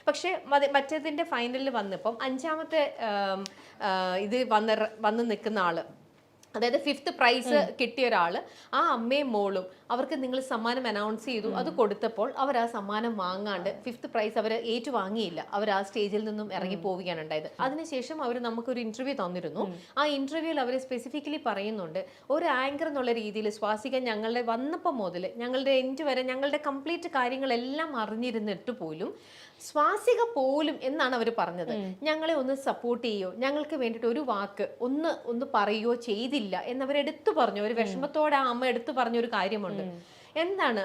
പക്ഷെ മറ്റേതിന്റെ ഫൈനലിൽ വന്നപ്പം അഞ്ചാമത്തെ ഇത് വന്ന് നിൽക്കുന്ന ആള്, അതായത് 5th പ്രൈസ് കിട്ടിയ ഒരാള്, ആ അമ്മയും മോളും അവർക്ക് നിങ്ങൾ സമ്മാനം അനൗൺസ് ചെയ്തു, അത് കൊടുത്തപ്പോൾ അവർ ആ സമ്മാനം വാങ്ങാണ്ട് 5th പ്രൈസ് അവർ ഏറ്റുവാങ്ങിയില്ല. അവർ ആ സ്റ്റേജിൽ നിന്നും ഇറങ്ങി പോവുകയാണ് ഉണ്ടായത്. അതിനുശേഷം അവർ നമുക്കൊരു ഇന്റർവ്യൂ തന്നിരുന്നു. ആ ഇന്റർവ്യൂവിൽ അവർ സ്പെസിഫിക്കലി പറയുന്നുണ്ട്, ഒരു ആങ്കർ എന്നുള്ള രീതിയിൽ സ്വാസിക ഞങ്ങളുടെ വന്നപ്പോൾ മുതൽ ഞങ്ങളുടെ എൻഡ് വരെ ഞങ്ങളുടെ കംപ്ലീറ്റ് കാര്യങ്ങളെല്ലാം അറിഞ്ഞിരുന്നിട്ട് പോലും സ്വാസിക പോലും എന്നാണ് അവർ പറഞ്ഞത്, ഞങ്ങളെ ഒന്ന് സപ്പോർട്ട് ചെയ്യോ, ഞങ്ങൾക്ക് വേണ്ടിയിട്ട് ഒരു വാക്ക് ഒന്ന് പറയുകയോ ചെയ്തില്ല എന്നവരെടുത്തു പറഞ്ഞു. ഒരു വിഷമത്തോടെ ആ അമ്മ എടുത്തു പറഞ്ഞൊരു കാര്യമുണ്ട്. എന്താണ്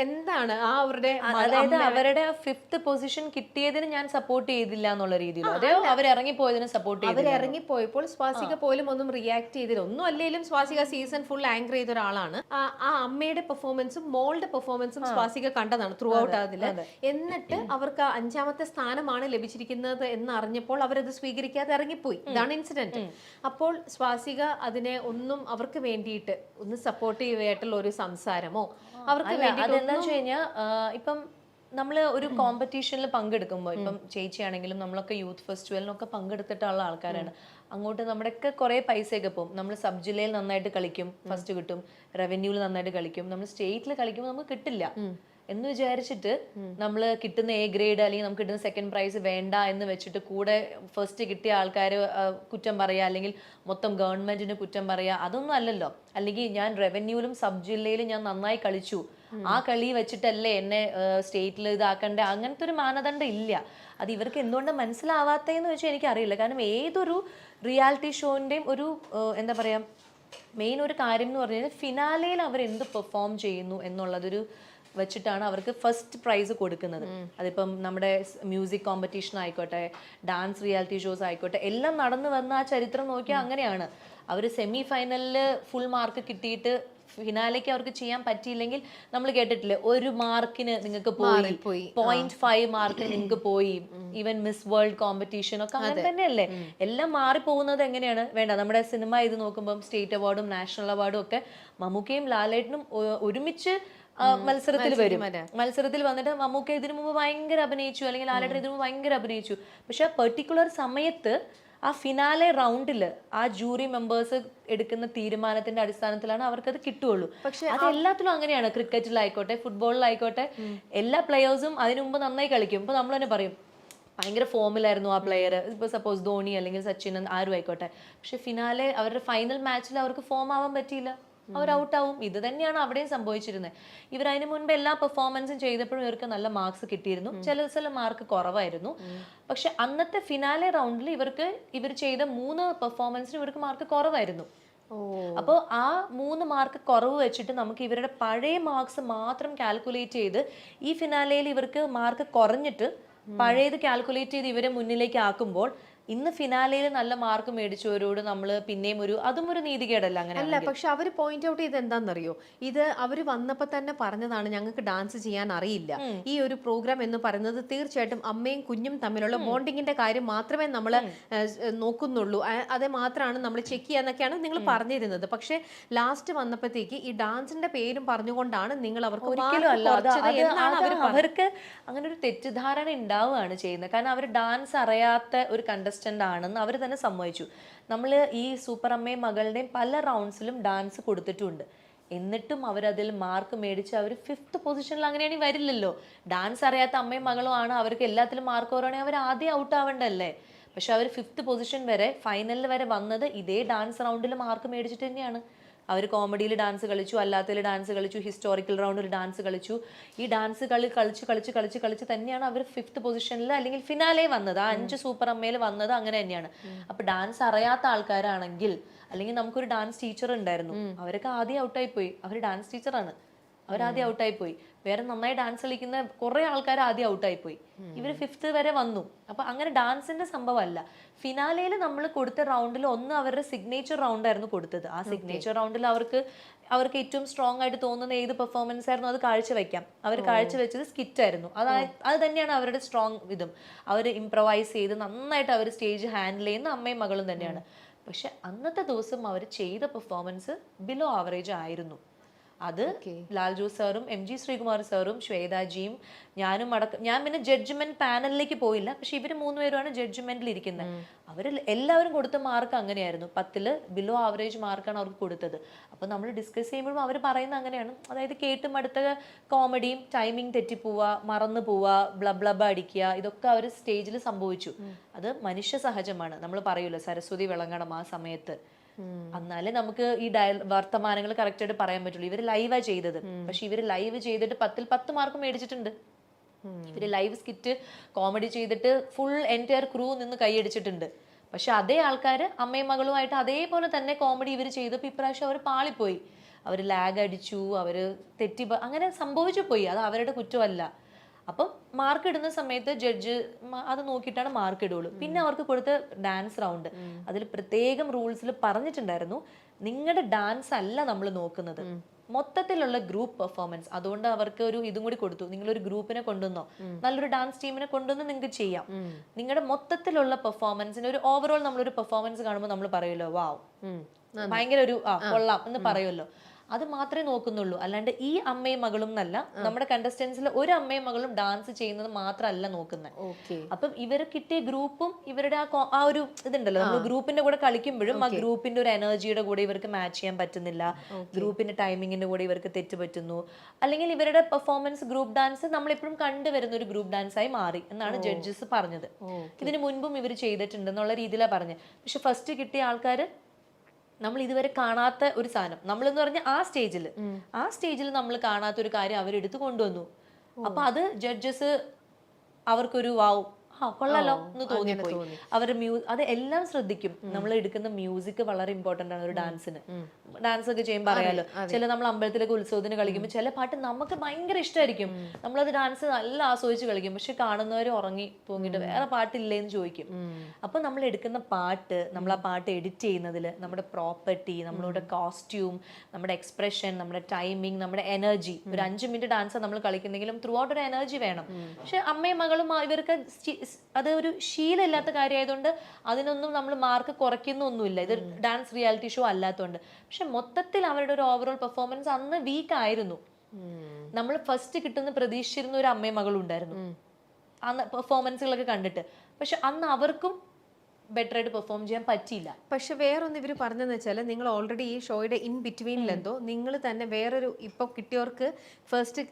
എന്താണ് ആ അവരുടെ, അതായത് അവരുടെ 5th പൊസിഷൻ കിട്ടിയതിന് ഞാൻ സപ്പോർട്ട് ചെയ്തില്ല എന്നുള്ള രീതിയിൽ, അതെയോ അവർ ഇറങ്ങിപ്പോയതിന് സപ്പോർട്ട് ചെയ്തു? അവരിറങ്ങിപ്പോയപ്പോൾ സ്വാസിക പോലും ഒന്നും റിയാക്ട് ചെയ്തില്ല. ഒന്നും അല്ലെങ്കിലും സ്വാസിക സീസൺ ഫുൾ ആങ്കർ ചെയ്ത ഒരാളാണ്. ആ അമ്മയുടെ പെർഫോമൻസും മോളുടെ പെർഫോമൻസും സ്വാസിക കണ്ടതാണ് ത്രൂ ഔട്ട് അതില്. എന്നിട്ട് അവർക്ക് 5ാമത്തെ സ്ഥാനമാണ് ലഭിച്ചിരിക്കുന്നത് എന്ന് അറിഞ്ഞപ്പോൾ അവരത് സ്വീകരിക്കാതെ ഇറങ്ങിപ്പോയി. ഇതാണ് ഇൻസിഡന്റ്. അപ്പോൾ സ്വാസിക അതിനെ ഒന്നും അവർക്ക് വേണ്ടിയിട്ട് ഒന്ന് സപ്പോർട്ടീവ് ആയിട്ടുള്ള ഒരു സംസാരമോ അവർക്ക് വേണ്ടി എന്താ വെച്ച് കഴിഞ്ഞാൽ, ഇപ്പം നമ്മള് ഒരു കോമ്പറ്റീഷനിൽ പങ്കെടുക്കുമ്പോൾ, ഇപ്പം ചേച്ചിയാണെങ്കിലും നമ്മളൊക്കെ യൂത്ത് ഫെസ്റ്റിവലിനൊക്കെ പങ്കെടുത്തിട്ടുള്ള ആൾക്കാരാണ്. അങ്ങോട്ട് നമ്മുടെയൊക്കെ കുറെ പൈസയൊക്കെ പോകും. നമ്മൾ സബ് ജില്ലയിൽ നന്നായിട്ട് കളിക്കും, ഫസ്റ്റ് കിട്ടും. റവന്യൂവിൽ നന്നായിട്ട് കളിക്കും. നമ്മൾ സ്റ്റേറ്റിൽ കളിക്കുമ്പോൾ നമുക്ക് കിട്ടില്ല എന്ന് വിചാരിച്ചിട്ട് നമ്മൾ കിട്ടുന്ന എ ഗ്രേഡ് അല്ലെങ്കിൽ നമുക്ക് കിട്ടുന്ന സെക്കൻഡ് പ്രൈസ് വേണ്ട എന്ന് വെച്ചിട്ട് കൂടെ ഫസ്റ്റ് കിട്ടിയ ആൾക്കാർ കുറ്റം പറയുക, അല്ലെങ്കിൽ മൊത്തം ഗവൺമെന്റിന് കുറ്റം പറയുക, അതൊന്നും അല്ലല്ലോ. അല്ലെങ്കിൽ ഞാൻ റവന്യൂവിലും സബ് ജില്ലയിലും ഞാൻ നന്നായി കളിച്ചു, ആ കളി വെച്ചിട്ടല്ലേ എന്നെ സ്റ്റേറ്റിൽ ഇതാക്കണ്ടേ, അങ്ങനത്തെ ഒരു മാനദണ്ഡം ഇല്ല. അത് ഇവർക്ക് എന്തുകൊണ്ട് മനസ്സിലാവാത്തതെന്ന് വെച്ചാൽ എനിക്കറിയില്ല. കാരണം ഏതൊരു റിയാലിറ്റി ഷോൻ്റെയും ഒരു എന്താ പറയുക, മെയിൻ ഒരു കാര്യം എന്ന് പറഞ്ഞു കഴിഞ്ഞാൽ ഫിനാലയിൽ അവർ എന്ത് പെർഫോം ചെയ്യുന്നു എന്നുള്ളതൊരു വെച്ചിട്ടാണ് അവർക്ക് ഫസ്റ്റ് പ്രൈസ് കൊടുക്കുന്നത്. അതിപ്പം നമ്മുടെ മ്യൂസിക് കോമ്പറ്റീഷൻ ആയിക്കോട്ടെ, ഡാൻസ് റിയാലിറ്റി ഷോസ് ആയിക്കോട്ടെ, എല്ലാം നടന്നു വന്ന ആ ചരിത്രം നോക്കിയാൽ അങ്ങനെയാണ്. അവർ സെമി ഫൈനലിൽ ഫുൾ മാർക്ക് കിട്ടിയിട്ട് ഫിനാലേക്ക് അവർക്ക് ചെയ്യാൻ പറ്റിയില്ലെങ്കിൽ നമ്മൾ കേട്ടിട്ടില്ലേ, 1 മാർക്കിന് നിങ്ങൾക്ക് പോയി, 0.5 മാർക്കിന് നിങ്ങൾക്ക് പോയി. ഈവൻ മിസ് വേൾഡ് കോമ്പറ്റീഷൻ ഒക്കെ അങ്ങനെ തന്നെയല്ലേ. എല്ലാം മാറിപ്പോകുന്നത് എങ്ങനെയാണ്? വേണ്ട, നമ്മുടെ സിനിമ ഇത് നോക്കുമ്പോൾ സ്റ്റേറ്റ് അവാർഡും നാഷണൽ അവാർഡും ഒക്കെ മമ്മൂക്കയും ലാലേട്ടനും ഒരുമിച്ച് മത്സരത്തിൽ വരും. മത്സരത്തിൽ വന്നിട്ട് മമ്മൂക്ക ഇതിനു മുമ്പ് ഭയങ്കര അഭിനയിച്ചു, അല്ലെങ്കിൽ ലാലേട്ടൻ ഇതിനു മുമ്പ് ഭയങ്കര അഭിനയിച്ചു. പക്ഷെ ആ പെർട്ടിക്കുലർ സമയത്ത് ആ ഫിനാലെ റൗണ്ടിൽ ആ ജൂറി മെമ്പേഴ്സ് എടുക്കുന്ന തീരുമാനത്തിന്റെ അടിസ്ഥാനത്തിലാണ് അവർക്കത് കിട്ടുള്ളൂ. പക്ഷെ അത് എല്ലാത്തിലും അങ്ങനെയാണ്. ക്രിക്കറ്റിലായിക്കോട്ടെ, ഫുട്ബോളിലായിക്കോട്ടെ, എല്ലാ പ്ലെയേഴ്സും അതിനു മുമ്പ് നന്നായി കളിക്കും. ഇപ്പൊ നമ്മൾ തന്നെ പറയും ഭയങ്കര ഫോമിലായിരുന്നു ആ പ്ലെയർ, ഇപ്പൊ സപ്പോസ് ധോണി അല്ലെങ്കിൽ സച്ചിൻ ആരും ആയിക്കോട്ടെ, പക്ഷെ ഫിനാലെ അവരുടെ ഫൈനൽ മാച്ചിൽ അവർക്ക് ഫോം ആവാൻ പറ്റിയില്ല, അവർ ഔട്ടാവും. ഇത് തന്നെയാണ് അവിടെയും സംഭവിച്ചിരുന്നത്. ഇവർ അതിന് മുൻപ് എല്ലാ പെർഫോമൻസും ചെയ്തപ്പോഴും ഇവർക്ക് നല്ല മാർക്സ് കിട്ടിയിരുന്നു, ചില മാർക്ക് കുറവായിരുന്നു. പക്ഷെ അന്നത്തെ ഫിനാലെ റൗണ്ടിൽ ഇവർ ചെയ്ത 3 പെർഫോമൻസിന് ഇവർക്ക് മാർക്ക് കുറവായിരുന്നു. അപ്പോൾ ആ 3 മാർക്ക് കുറവ് വെച്ചിട്ട് നമുക്ക് ഇവരുടെ പഴയ മാർക്സ് മാത്രം കാൽക്കുലേറ്റ് ചെയ്ത് ഈ ഫിനാലയിൽ ഇവർക്ക് മാർക്ക് കുറഞ്ഞിട്ട് പഴയത് കാൽക്കുലേറ്റ് ചെയ്ത് ഇവരെ മുന്നിലേക്ക് ആക്കുമ്പോൾ ഇന്ന് ഫിനാലയിൽ നല്ല മാർക്ക് മേടിച്ചവരോട് നമ്മൾ പിന്നെയും അതും ഒരു നീതികേടല്ല. അങ്ങനെ അല്ല, പക്ഷെ അവർ പോയിന്റ് ഔട്ട് ചെയ്ത് എന്താണെന്നറിയോ, ഇത് അവർ വന്നപ്പോൾ തന്നെ പറഞ്ഞതാണ്, ഞങ്ങൾക്ക് ഡാൻസ് ചെയ്യാൻ അറിയില്ല. ഈ ഒരു പ്രോഗ്രാം എന്ന് പറയുന്നത് തീർച്ചയായിട്ടും അമ്മയും കുഞ്ഞും തമ്മിലുള്ള ബോണ്ടിങ്ങിന്റെ കാര്യം മാത്രമേ നമ്മൾ നോക്കുന്നുള്ളൂ, അത് മാത്രമാണ് നമ്മൾ ചെക്ക് ചെയ്യാന്നൊക്കെയാണ് നിങ്ങൾ പറഞ്ഞിരുന്നത്. പക്ഷെ ലാസ്റ്റ് വന്നപ്പോഴത്തേക്ക് ഈ ഡാൻസിന്റെ പേരും പറഞ്ഞുകൊണ്ടാണ് നിങ്ങൾ അവർക്ക് അവർക്ക് അങ്ങനെ ഒരു തെറ്റിദ്ധാരണ ഉണ്ടാവുകയാണ് ചെയ്യുന്നത്. കാരണം അവർ ഡാൻസ് അറിയാത്ത ഒരു കണ്ടസ്റ്റന്റ് ആണെന്ന് അവർ തന്നെ സമ്മതിച്ചു. നമ്മൾ ഈ സൂപ്പർ അമ്മയും മകളുടെയും പല റൗണ്ട്സിലും ഡാൻസ് കൊടുത്തിട്ടുണ്ട്. എന്നിട്ടും അവരതിൽ മാർക്ക് മേടിച്ച് അവർ 5th പൊസിഷനിൽ അങ്ങനെയാണെങ്കിൽ വരില്ലല്ലോ. ഡാൻസ് അറിയാത്ത അമ്മയും മകളും ആണ്, അവർക്ക് എല്ലാത്തിലും മാർക്ക് കുറവാണെങ്കിൽ അവർ ആദ്യം ഔട്ട് ആവേണ്ടല്ലേ. പക്ഷെ അവർ 5th പൊസിഷൻ വരെ, ഫൈനലിൽ വരെ വന്നത് ഇതേ ഡാൻസ് റൗണ്ടിൽ മാർക്ക് മേടിച്ചിട്ട് തന്നെയാണ്. അവർ കോമഡിയിൽ ഡാൻസ് കളിച്ചു, അല്ലാത്തതിൽ ഡാൻസ് കളിച്ചു, ഹിസ്റ്റോറിക്കൽ റൗണ്ടിൽ ഡാൻസ് കളിച്ചു. ഈ ഡാൻസ് കളിച്ച് തന്നെയാണ് അവർ 5th പൊസിഷനിൽ അല്ലെങ്കിൽ ഫിനാലെ വന്നത്. ആ 5 സൂപ്പർ അമ്മയിൽ വന്നത് അങ്ങനെ തന്നെയാണ്. അപ്പൊ ഡാൻസ് അറിയാത്ത ആൾക്കാരാണെങ്കിൽ, അല്ലെങ്കിൽ നമുക്കൊരു ഡാൻസ് ടീച്ചർ ഉണ്ടായിരുന്നു, അവരൊക്കെ ആദ്യം ഔട്ടായി പോയി. അവർ ഡാൻസ് ടീച്ചറാണ്, അവരാദ്യം ഔട്ടായി പോയി. വേറെ നന്നായി ഡാൻസ് കളിക്കുന്ന കുറെ ആൾക്കാർ ആദ്യം ഔട്ടായി പോയി. ഇവർ 5th വരെ വന്നു. അപ്പൊ അങ്ങനെ ഡാൻസിന്റെ സംഭവമല്ല. ഫിനാലയിൽ നമ്മൾ കൊടുത്ത റൗണ്ടിൽ ഒന്ന് അവരുടെ സിഗ്നേച്ചർ റൗണ്ട് ആയിരുന്നു കൊടുത്തത്. ആ സിഗ്നേച്ചർ റൗണ്ടിൽ അവർക്ക് ഏറ്റവും സ്ട്രോങ് ആയിട്ട് തോന്നുന്ന ഏത് പെർഫോമൻസ് ആയിരുന്നു അത് കാഴ്ചവെക്കാം. അവർ കാഴ്ചവെച്ചത് സ്കിറ്റ് ആയിരുന്നു. അത് തന്നെയാണ് അവരുടെ സ്ട്രോങ് ഇതും. അവർ ഇംപ്രവൈസ് ചെയ്ത് നന്നായിട്ട് അവർ സ്റ്റേജ് ഹാൻഡിൽ ചെയ്യുന്ന അമ്മയും മകളും തന്നെയാണ്. പക്ഷെ അന്നത്തെ ദിവസം അവർ ചെയ്ത പെർഫോമൻസ് ബിലോ ആവറേജ് ആയിരുന്നു. അത് ലാൽ ജോസ് സാറും MG ശ്രീകുമാർ സാറും ശ്വേതാജിയും ഞാനും ഞാൻ പിന്നെ ജഡ്ജ്മെന്റ് പാനലിലേക്ക് പോയില്ല, പക്ഷെ ഇവര് 3 പേരുമാണ് ജഡ്ജ്മെന്റിൽ ഇരിക്കുന്നത്. അവര് എല്ലാവരും കൊടുത്ത മാർക്ക് അങ്ങനെയായിരുന്നു, 10 ബിലോ ആവറേജ് മാർക്കാണ് അവർക്ക് കൊടുത്തത്. അപ്പൊ നമ്മൾ ഡിസ്കസ് ചെയ്യുമ്പോഴും അവർ പറയുന്നത് അങ്ങനെയാണ്, അതായത് കേട്ടും അടുത്ത കോമഡിയും ടൈമിംഗ് തെറ്റിപ്പോവുക, മറന്നു പോവുക, ബ്ലബ്ലബ അടിക്കുക, ഇതൊക്കെ അവർ സ്റ്റേജിൽ സംഭവിച്ചു. അത് മനുഷ്യ സഹജമാണ്. നമ്മൾ പറയൂല്ലോ സരസ്വതി വിളങ്ങണം ആ സമയത്ത്, എന്നാലേ നമുക്ക് ഈ വർത്തമാനങ്ങൾ കറക്റ്റ് ആയിട്ട് പറയാൻ പറ്റുള്ളൂ. ഇവര് ലൈവാ ചെയ്തത്, പക്ഷെ ഇവര് ലൈവ് ചെയ്തിട്ട് 10ൽ 10 മാർക്ക് മേടിച്ചിട്ടുണ്ട്. ഇവര് ലൈവ് സ്കിറ്റ് കോമഡി ചെയ്തിട്ട് ഫുൾ എൻറ്റയർ ക്രൂ നിന്ന് കൈയടിച്ചിട്ടുണ്ട്. പക്ഷെ അതേ ആൾക്കാർ അമ്മയും മകളുമായിട്ട് അതേപോലെ തന്നെ കോമഡി ഇവർ ചെയ്തപ്പോൾ ഇപ്രാവശ്യം അവർ പാളിപ്പോയി, അവർ ലാഗ് അടിച്ചു, അവര് തെറ്റി, അങ്ങനെ സംഭവിച്ചു പോയി. അത് അവരുടെ കുറ്റമല്ല. അപ്പം മാർക്ക് ഇടുന്ന സമയത്ത് ജഡ്ജ് അത് നോക്കിയിട്ടാണ് മാർക്ക് ഇടുള്ളൂ. പിന്നെ അവർക്ക് കൊടുത്ത ഡാൻസ് റൗണ്ട്, അതിൽ പ്രത്യേകം റൂൾസിൽ പറഞ്ഞിട്ടുണ്ടായിരുന്നു, നിങ്ങളുടെ ഡാൻസ് അല്ല നമ്മൾ നോക്കുന്നത്, മൊത്തത്തിലുള്ള ഗ്രൂപ്പ് പെർഫോമൻസ്. അതുകൊണ്ട് അവർക്ക് ഒരു ഇതും കൂടി കൊടുത്തു, നിങ്ങളൊരു ഗ്രൂപ്പിനെ കൊണ്ടുവന്നോ, നല്ലൊരു ഡാൻസ് ടീമിനെ കൊണ്ടുവന്ന് നിങ്ങൾക്ക് ചെയ്യാം. നിങ്ങളുടെ മൊത്തത്തിലുള്ള പെർഫോമൻസിന് ഒരു ഓവറോൾ നമ്മളൊരു പെർഫോമൻസ് കാണുമ്പോൾ നമ്മൾ പറയുമല്ലോ വാവ് ഭയങ്കര ഒരു കൊള്ളാം എന്ന് പറയുമല്ലോ, അത് മാത്രമേ നോക്കുന്നുള്ളൂ. അല്ലാണ്ട് ഈ അമ്മയും മകളും എന്നല്ല, നമ്മുടെ കണ്ടസ്റ്റൻസിൽ ഒരു അമ്മയും മകളും ഡാൻസ് ചെയ്യുന്നത് മാത്രമല്ല നോക്കുന്നത്. അപ്പം ഇവർ കിട്ടിയ ഗ്രൂപ്പും ഇവരുടെ ആ ഒരു ഇതുണ്ടല്ലോ, നമ്മൾ ഗ്രൂപ്പിന്റെ കൂടെ കളിക്കുമ്പോഴും ആ ഗ്രൂപ്പിന്റെ ഒരു എനർജിയുടെ കൂടെ ഇവർക്ക് മാച്ച് ചെയ്യാൻ പറ്റുന്നില്ല, ഗ്രൂപ്പിന്റെ ടൈമിങ്ങിന്റെ കൂടെ ഇവർക്ക് തെറ്റ് പറ്റുന്നു, അല്ലെങ്കിൽ ഇവരുടെ പെർഫോമൻസ് ഗ്രൂപ്പ് ഡാൻസ് നമ്മളെപ്പോഴും കണ്ടുവരുന്ന ഒരു ഗ്രൂപ്പ് ഡാൻസ് ആയി മാറി എന്നാണ് ജഡ്ജസ് പറഞ്ഞത്. ഇതിന് മുൻപും ഇവർ ചെയ്തിട്ടുണ്ട് എന്നുള്ള രീതിയിലാണ് പറഞ്ഞത്. പക്ഷെ ഫസ്റ്റ് കിട്ടിയ ആൾക്കാർ നമ്മൾ ഇതുവരെ കാണാത്ത ഒരു സാധനം, നമ്മളെന്ന് പറഞ്ഞ ആ സ്റ്റേജിൽ നമ്മൾ കാണാത്ത ഒരു കാര്യം അവരെടുത്ത് കൊണ്ടുവന്നു. അപ്പൊ അത് ജഡ്ജസ് അവർക്കൊരു വാവ് കൊള്ളാലോ എന്ന് തോന്നിപ്പോയി. അവരുടെ അത് എല്ലാം ശ്രദ്ധിക്കും. നമ്മൾ എടുക്കുന്ന മ്യൂസിക് വളരെ ഇമ്പോർട്ടന്റ് ആണ് ഒരു ഡാൻസിന്. ഡാൻസ് ഒക്കെ ചെയ്യുമ്പോൾ അറിയാലോ, ചില നമ്മൾ അമ്പലത്തിലൊക്കെ ഉത്സവത്തിന് കളിക്കുമ്പോൾ ചില പാട്ട് നമുക്ക് ഭയങ്കര ഇഷ്ടമായിരിക്കും, നമ്മളത് ഡാൻസ് നല്ല ആസ്വദിച്ച് കളിക്കും, പക്ഷെ കാണുന്നവർ ഉറങ്ങി തൂങ്ങിയിട്ട് വേറെ പാട്ടില്ലേന്ന് ചോദിക്കും. അപ്പൊ നമ്മൾ എടുക്കുന്ന പാട്ട്, നമ്മൾ ആ പാട്ട് എഡിറ്റ് ചെയ്യുന്നതിൽ നമ്മുടെ പ്രോപ്പർട്ടി, നമ്മളുടെ കോസ്റ്റ്യൂം, നമ്മുടെ എക്സ്പ്രഷൻ, നമ്മുടെ ടൈമിങ്, നമ്മുടെ എനർജി, ഒരു 5 മിനിറ്റ് ഡാൻസ് നമ്മൾ കളിക്കുന്നെങ്കിലും ത്രൂ ഔട്ട് ഒരു എനർജി വേണം. പക്ഷെ അമ്മയും മകളും ഇവർക്ക് അത് ഒരു ശീലമില്ലാത്ത കാര്യമായതുകൊണ്ട് അതിനൊന്നും നമ്മൾ മാർക്ക് കുറയ്ക്കുന്നൊന്നുമില്ല, ഇത് ഡാൻസ് റിയാലിറ്റി ഷോ അല്ലാത്തതുകൊണ്ട്. പക്ഷെ മൊത്തത്തിൽ അവരുടെ ഒരു ഓവറോൾ പെർഫോമൻസ് അന്ന് വീക്ക് ആയിരുന്നു. നമ്മൾ ഫസ്റ്റ് കിട്ടുന്ന പ്രതീക്ഷിച്ചിരുന്ന ഒരു അമ്മയും മകളും ഉണ്ടായിരുന്നു അന്ന് പെർഫോമൻസുകളൊക്കെ കണ്ടിട്ട്, പക്ഷെ അന്ന് അവർക്കും ബെറ്റർ ആയിട്ട് പെർഫോം ചെയ്യാൻ പറ്റിയില്ല. പക്ഷെ വേറൊന്ന് ഇവർ പറഞ്ഞതെന്ന് വെച്ചാൽ, നിങ്ങൾ ഓൾറെഡി ഈ ഷോയുടെ ഇൻ ബിറ്റ്വീനിലെന്തോ നിങ്ങൾ തന്നെ വേറൊരു ഇപ്പൊ കിട്ടിയവർക്ക് ഫസ്റ്റ്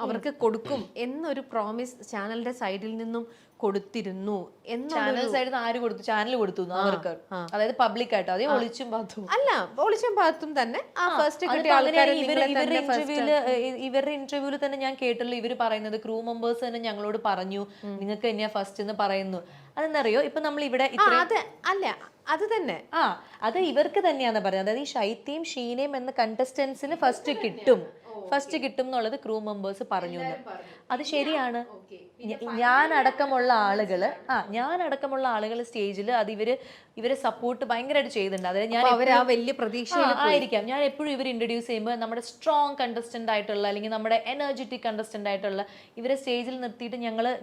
അവർക്ക് കൊടുക്കും എന്നൊരു പ്രോമിസ് ചാനലിന്റെ സൈഡിൽ നിന്നും കൊടുത്തിരുന്നു. ചാനൽ സൈഡിൽ നിന്ന് ആര് കൊടുത്തു? ചാനൽ കൊടുത്തു അവർക്ക്, അതായത് പബ്ലിക് ആയിട്ട്. അതേ ഒളിച്ചും പാത്തും അല്ല, ഒളിച്ചും പാത്തും തന്നെ ആ ഫസ്റ്റ് കിട്ടിയ ആൾക്കാർ. ഇവരുടെ ഇന്റർവ്യൂവിൽ തന്നെ ഞാൻ കേട്ടുള്ളൂ ഇവർ പറയുന്നത്, ക്രൂ മെമ്പേഴ്സ് തന്നെ ഞങ്ങളോട് പറഞ്ഞു നിങ്ങൾക്ക് തന്നെയാ ഫസ്റ്റ് എന്ന് പറയുന്നു. അതെന്നറിയോ, ഇപ്പൊ നമ്മൾ ഇവിടെ അല്ല അത് തന്നെ അത് ഇവർക്ക് തന്നെയാന്ന് പറയുന്നത്. അതായത് ഈ ശൈത്യയും ഷീനയും എന്ന കണ്ടസ്റ്റൻസിന് ഫസ്റ്റ് കിട്ടും എന്നുള്ളത് ക്രൂ മെമ്പേഴ്സ് പറഞ്ഞു. അത് ശരിയാണ്. ഞാൻ അടക്കമുള്ള ആളുകൾ സ്റ്റേജിൽ അത് ഇവരെ സപ്പോർട്ട് ഭയങ്കരമായിട്ട് ചെയ്യുന്നുണ്ട്. അതായത് ഞാൻ വലിയ പ്രതീക്ഷ ആയിരിക്കാം, ഞാൻ എപ്പോഴും ഇവർ ഇൻട്രൊഡ്യൂസ് ചെയ്യുമ്പോൾ നമ്മുടെ സ്ട്രോങ് കണ്ടസ്റ്റന്റ് ആയിട്ടുള്ള അല്ലെങ്കിൽ നമ്മുടെ എനർജറ്റിക് കണ്ടസ്റ്റന്റ് ആയിട്ടുള്ള ഇവരെ സ്റ്റേജിൽ നിർത്തിയിട്ട്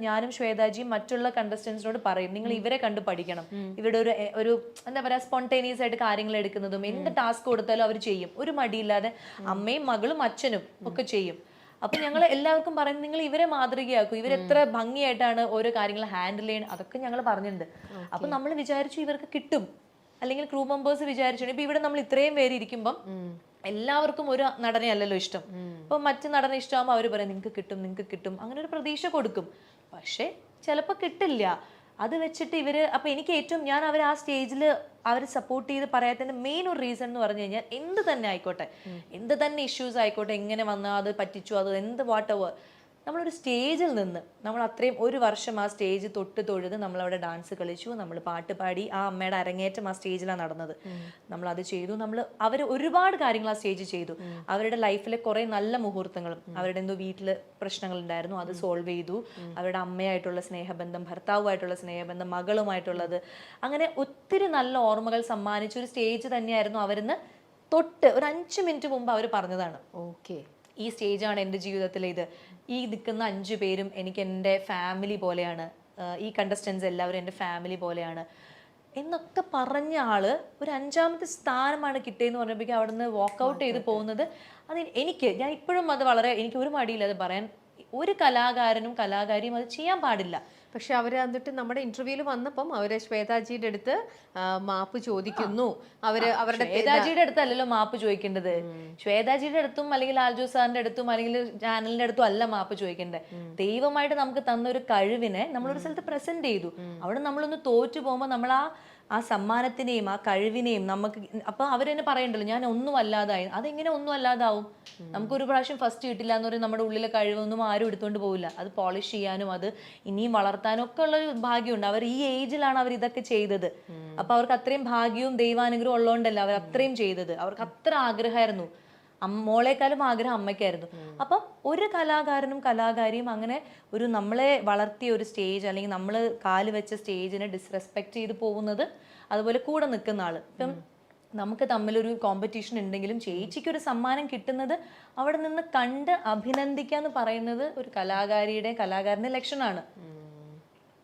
ഞാനും ശ്വേതാജിയും മറ്റുള്ള കണ്ടസ്റ്റൻസിനോട് പറയും, നിങ്ങൾ ഇവരെ കണ്ട് പഠിക്കണം. ഇവരുടെ ഒരു എന്താ പറയാ സ്പോണ്ടേനിയസ് ആയിട്ട് കാര്യങ്ങൾ എടുക്കുന്നതും എന്ത് ടാസ്ക് കൊടുത്താലും അവർ ചെയ്യും, ഒരു മടിയില്ലാതെ. അമ്മയും മകളും അച്ഛനും ഒക്കെ ചെയ്യും. അപ്പൊ ഞങ്ങൾ എല്ലാവർക്കും പറയും, നിങ്ങൾ ഇവരെ മാതൃകയാക്കും, ഇവരെത്ര ഭംഗിയായിട്ടാണ് ഓരോ കാര്യങ്ങൾ ഹാൻഡിൽ ചെയ്യുന്നത്, അതൊക്കെ ഞങ്ങൾ പറഞ്ഞിട്ടുണ്ട്. അപ്പൊ നമ്മൾ വിചാരിച്ചു ഇവർക്ക് കിട്ടും, അല്ലെങ്കിൽ ക്രൂ മെമ്പേഴ്സ് വിചാരിച്ചു. ഇപ്പൊ ഇവിടെ നമ്മൾ ഇത്രയും പേര് ഇരിക്കുമ്പം എല്ലാവർക്കും ഒരു നടനെ അല്ലല്ലോ ഇഷ്ടം. ഇപ്പൊ മറ്റു നടനെ ഇഷ്ടമാകുമ്പോൾ അവർ പറയും നിങ്ങൾക്ക് കിട്ടും, അങ്ങനെ ഒരു പ്രതീക്ഷ കൊടുക്കും. പക്ഷെ ചിലപ്പോൾ കിട്ടില്ല. അത് വെച്ചിട്ട് അപ്പൊ എനിക്ക് ഏറ്റവും ഞാൻ അവർ ആ സ്റ്റേജിൽ അവരെ സപ്പോർട്ട് ചെയ്ത് പറയാത്തതിന്റെ മെയിൻ ഒരു റീസൺ എന്ന് പറഞ്ഞു കഴിഞ്ഞാൽ, എന്ത് തന്നെ ആയിക്കോട്ടെ, എന്ത് തന്നെ ഇഷ്യൂസ് ആയിക്കോട്ടെ, എങ്ങനെ വന്നാൽ അത് പറ്റിച്ചു, അത് എന്ത് വാട്ടെവർ, നമ്മളൊരു സ്റ്റേജിൽ നിന്ന് നമ്മൾ അത്രയും ഒരു വർഷം ആ സ്റ്റേജ് തൊട്ട് തൊഴുത് നമ്മളവിടെ ഡാൻസ് കളിച്ചു, നമ്മൾ പാട്ട് പാടി, ആ അമ്മയുടെ അരങ്ങേറ്റം ആ സ്റ്റേജിലാണ് നടന്നത്, നമ്മൾ അത് ചെയ്തു. അവർ ഒരുപാട് കാര്യങ്ങൾ ആ സ്റ്റേജ് ചെയ്തു. അവരുടെ ലൈഫിലെ കുറെ നല്ല മുഹൂർത്തങ്ങളും, അവരുടെ എന്തോ വീട്ടിൽ പ്രശ്നങ്ങൾ ഉണ്ടായിരുന്നു, അത് സോൾവ് ചെയ്തു. അവരുടെ അമ്മയായിട്ടുള്ള സ്നേഹബന്ധം, ഭർത്താവുമായിട്ടുള്ള സ്നേഹബന്ധം, മകളുമായിട്ടുള്ളത്, അങ്ങനെ ഒത്തിരി നല്ല ഓർമ്മകൾ സമ്മാനിച്ച ഒരു സ്റ്റേജ് തന്നെയായിരുന്നു. അവരിന്ന് തൊട്ട് ഒരു 5 മിനിറ്റ് മുമ്പ് അവർ പറഞ്ഞതാണ്, ഈ സ്റ്റേജാണ് എൻ്റെ ജീവിതത്തിലെ ഈ നിൽക്കുന്ന 5 പേരും എനിക്ക് എൻ്റെ ഫാമിലി പോലെയാണ്, ഈ കണ്ടസ്റ്റൻസ് എല്ലാവരും എൻ്റെ ഫാമിലി പോലെയാണ്. എന്നൊക്കെ പറഞ്ഞ ആള് ഒരു 5ാമത്തെ സ്ഥാനമാണ് കിട്ടിയെന്ന് പറഞ്ഞപ്പോഴേക്കും അവിടെ നിന്ന് വാക്കൗട്ട് ചെയ്ത് പോകുന്നത്. അത് ഞാൻ ഇപ്പോഴും അത് വളരെ, എനിക്ക് ഒരു മടിയില്ല അത് പറയാൻ. ഒരു കലാകാരനും കലാകാരിയും അത് ചെയ്യാൻ പാടില്ല. പക്ഷെ അവര് എന്നിട്ട് നമ്മുടെ ഇന്റർവ്യൂവിൽ വന്നപ്പം അവര് ശ്വേതാജിയുടെ അടുത്ത് മാപ്പ് ചോദിക്കുന്നു. അവരുടെ ശ്വേതാജിയുടെ അടുത്തല്ലല്ലോ മാപ്പ് ചോദിക്കേണ്ടത്. ശ്വേതാജിയുടെ അടുത്തും അല്ലെങ്കിൽ ലാൽജോ സാറിന്റെ അടുത്തും അല്ലെങ്കിൽ ചാനലിന്റെ അടുത്തും അല്ല മാപ്പ് ചോദിക്കേണ്ടത്. ദൈവമായിട്ട് നമുക്ക് തന്ന ഒരു കഴിവിനെ നമ്മളൊരു സ്ഥലത്ത് പ്രസന്റ് ചെയ്തു. അവിടെ നമ്മളൊന്ന് തോറ്റു പോകുമ്പോൾ നമ്മൾ ആ സമ്മാനത്തിനെയും ആ കഴിവിനെയും നമുക്ക് അപ്പൊ അവരെന്നെ പറയണ്ടല്ലോ ഞാൻ ഒന്നും അല്ലാതായി. അതെങ്ങനെ ഒന്നും അല്ലാതാവും? നമുക്കൊരു പ്രാവശ്യം ഫസ്റ്റ് കിട്ടില്ല എന്ന് പറയും, നമ്മുടെ ഉള്ളിലെ കഴിവൊന്നും ആരും എടുത്തുകൊണ്ട് പോകില്ല. അത് പോളിഷ് ചെയ്യാനും അത് ഇനിയും വളർത്താനും ഒക്കെ ഉള്ള ഒരു ഭാഗ്യമുണ്ട്. അവർ ഈ ഏജിലാണ് അവർ ഇതൊക്കെ ചെയ്തത്. അപ്പൊ അവർക്ക് അത്രയും ഭാഗ്യവും ദൈവാനുഗ്രഹം ഉള്ളതുകൊണ്ടല്ല അവർ അത്രയും ചെയ്തത്. അവർക്ക് അത്ര ആഗ്രഹമായിരുന്നു. മോളെക്കാളും ആഗ്രഹം അമ്മയ്ക്കായിരുന്നു. അപ്പം ഒരു കലാകാരനും കലാകാരിയും അങ്ങനെ ഒരു നമ്മളെ വളർത്തിയ ഒരു സ്റ്റേജ് അല്ലെങ്കിൽ നമ്മൾ കാല് വെച്ച സ്റ്റേജിനെ ഡിസ്റെസ്പെക്ട് ചെയ്ത് പോകുന്നത്, അതുപോലെ കൂടെ നിൽക്കുന്ന ആള്. ഇപ്പം നമുക്ക് തമ്മിലൊരു കോമ്പറ്റീഷൻ ഉണ്ടെങ്കിലും ചേച്ചിക്ക് ഒരു സമ്മാനം കിട്ടുന്നത് അവിടെ നിന്ന് കണ്ട് അഭിനന്ദിക്കുക എന്ന് പറയുന്നത് ഒരു കലാകാരന്റെ ലക്ഷണമാണ്.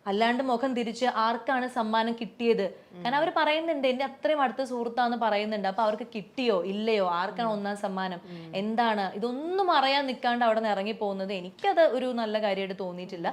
അല്ലാണ്ട് മുഖം തിരിച്ച് ആർക്കാണ് സമ്മാനം കിട്ടിയത്, കാരണം അവർ പറയുന്നുണ്ട് എന്റെ അത്രയും അടുത്ത സുഹൃത്താന്ന് പറയുന്നുണ്ട്. അപ്പൊ അവർക്ക് കിട്ടിയോ ഇല്ലയോ, ആർക്കാണ് 1ാം സമ്മാനം, എന്താണ്, ഇതൊന്നും അറിയാൻ നിൽക്കാണ്ട് അവിടെ നിന്ന് ഇറങ്ങി പോകുന്നത് എനിക്കത് ഒരു നല്ല കാര്യമായിട്ട് തോന്നിയിട്ടില്ല.